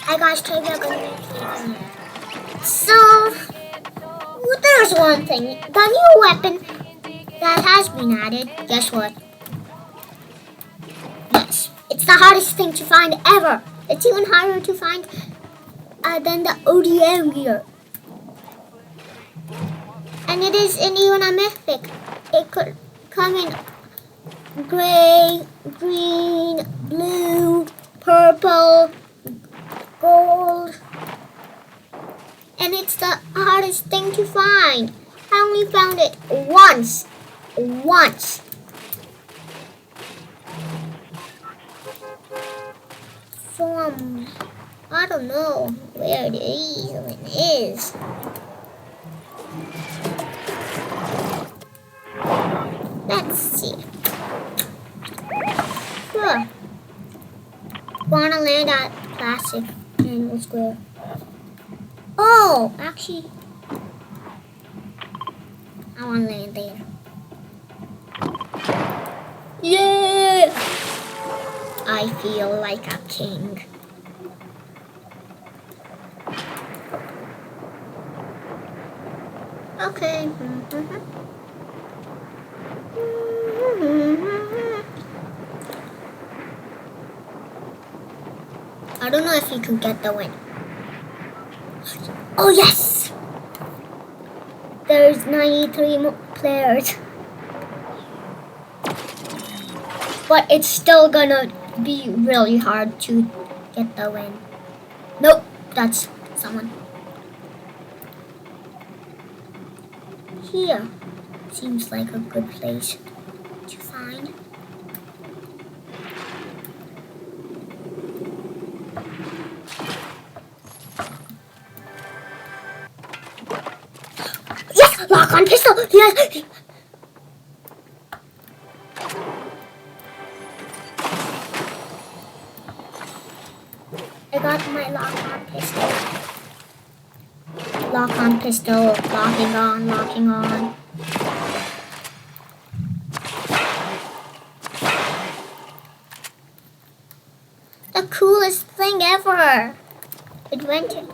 I got trivia gonna be. So there's one thing. The new weapon that has been added. Guess what? Yes, it's the hardest thing to find ever. It's even harder to find than the ODM gear. And it isn't even a mythic. It could come in gray, green, blue, purple, gold. And it's the hardest thing to find. I only found it once. From, I don't know where it is. Let's see. Sure. Wanna land at Classic Annual Square. Oh, actually, I wanna land there. Yeah! I feel like a king. Okay. I don't know if you can get the win. Oh yes! There's 93 players. But it's still gonna be really hard to get the win. Nope, that's someone. Here seems like a good place to find. Yes! Lock on pistol! Yes! I got my lock on pistol. Lock on pistol, locking on. The coolest thing ever! Invented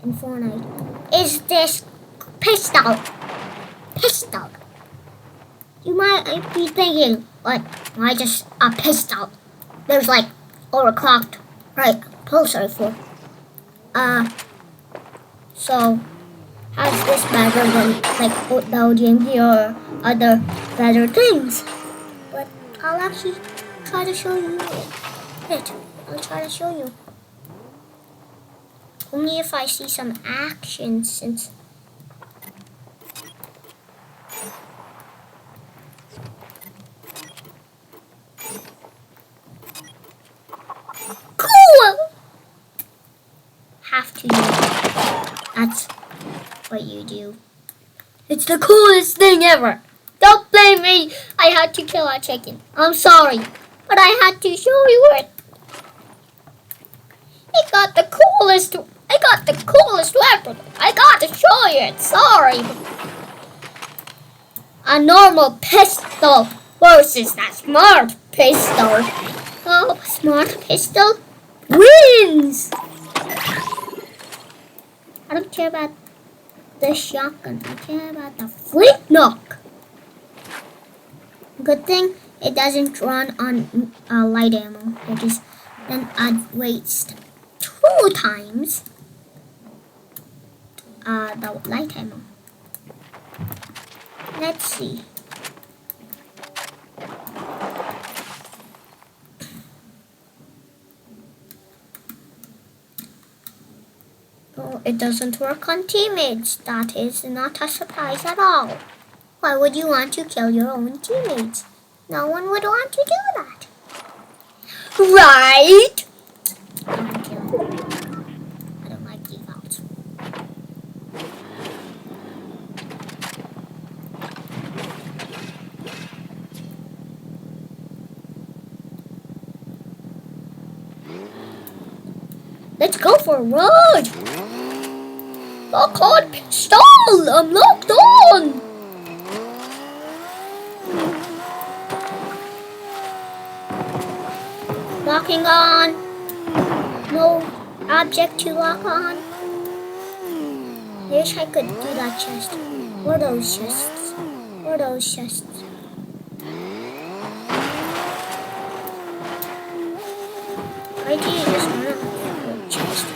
in Fortnite is this pistol. You might be thinking, what? Why just a pistol? There's like overclocked, right? Pulsar for. So how's this better than like the ODM here or other better things? But I'll actually try to show you it. I'll try to show you. Only if I see some action, since cool. Have to use it. That's what you do. It's the coolest thing ever. Don't blame me. I had to kill a chicken. I'm sorry, but I had to show you it. I got the coolest weapon. I got to show you it. Sorry. A normal pistol versus a smart pistol. Oh, smart pistol wins. I don't care about the shotgun. I care about the flintlock. Good thing it doesn't run on light ammo, because then I'd waste 2 times the light ammo. Let's see. Oh, it doesn't work on teammates. That is not a surprise at all. Why would you want to kill your own teammates? No one would want to do that. Right? I don't like defaults. Let's go for a ride. Lock on pistol. I'm locked on. Locking on. No object to lock on. I wish I could do that chest. Or those chests. Or those chests. Why do you just run a chest?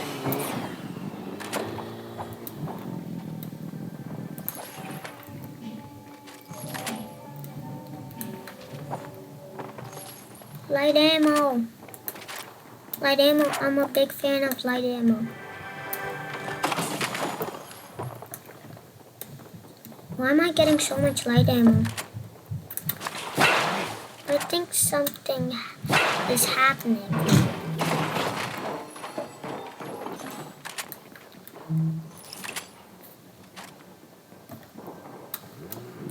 Light ammo. Light ammo. I'm a big fan of light ammo. Why am I getting so much light ammo? I think something is happening.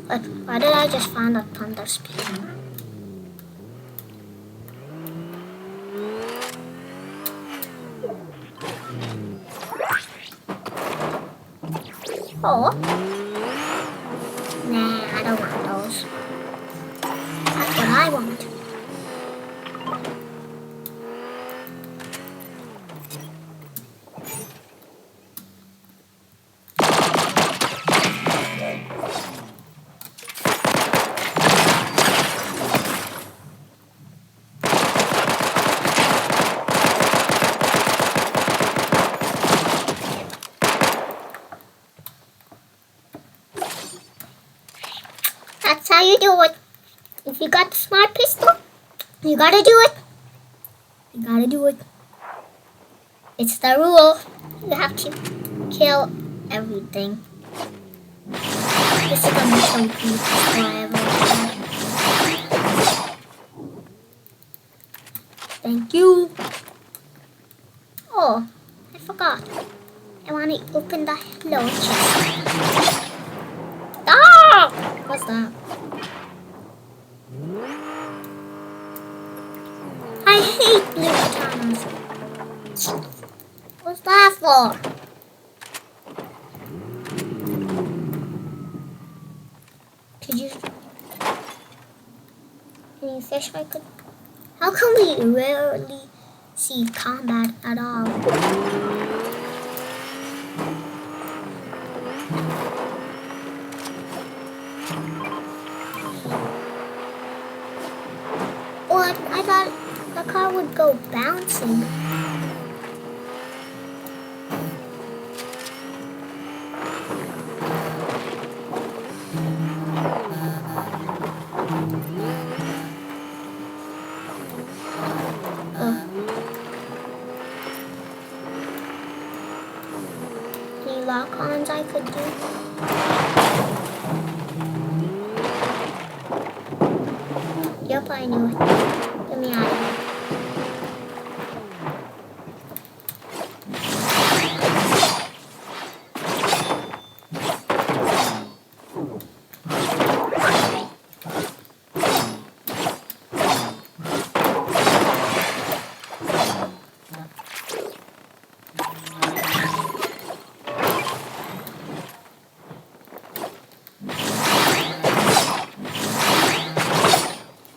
But why did I just find a thunder speed? Oh. Nah, I don't want those. That's what I want. That's how you do it. If you got the smart pistol, you gotta do it. You gotta do it. It's the rule. You have to kill everything. This is gonna be so cool forever. Thank you. Oh, I forgot. I wanna open the hello chest. Ah! What's that? I hate blue katanas. What's that for? Can you fish I could? How come we rarely see combat at all? What? I thought the car would go bouncing. Any lock-ons I could do? Yep, I knew it. Get me out of here.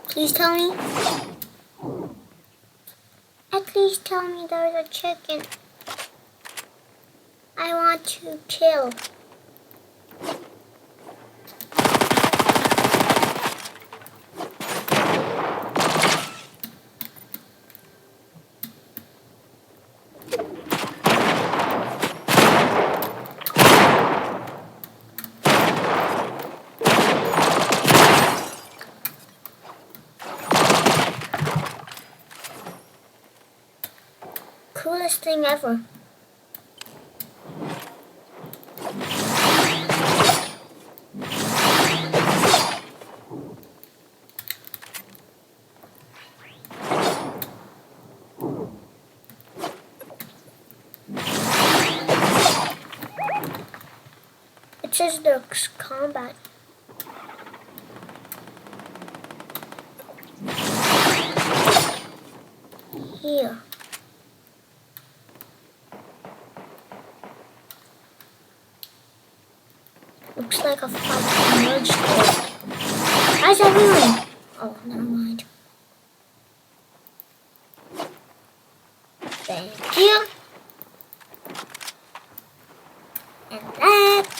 Please tell me. At least tell me there's a chicken. I want to kill. Coolest thing ever. It says there's combat. Here. Looks like a fight emerged there. How's everyone? Oh, never mind. Thank you. And that.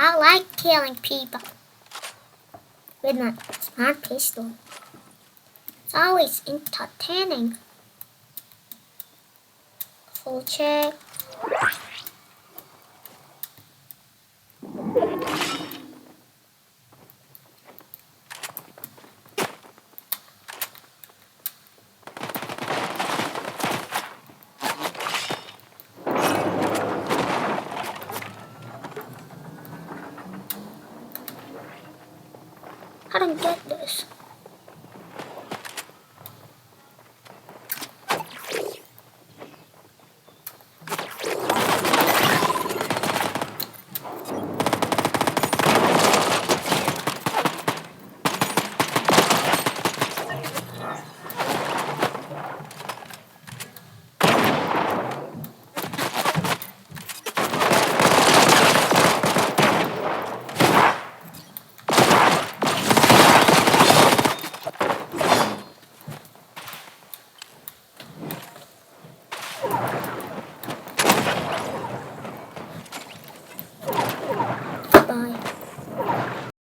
I like killing people with my smart pistol. It's always entertaining. Full check. I don't get this.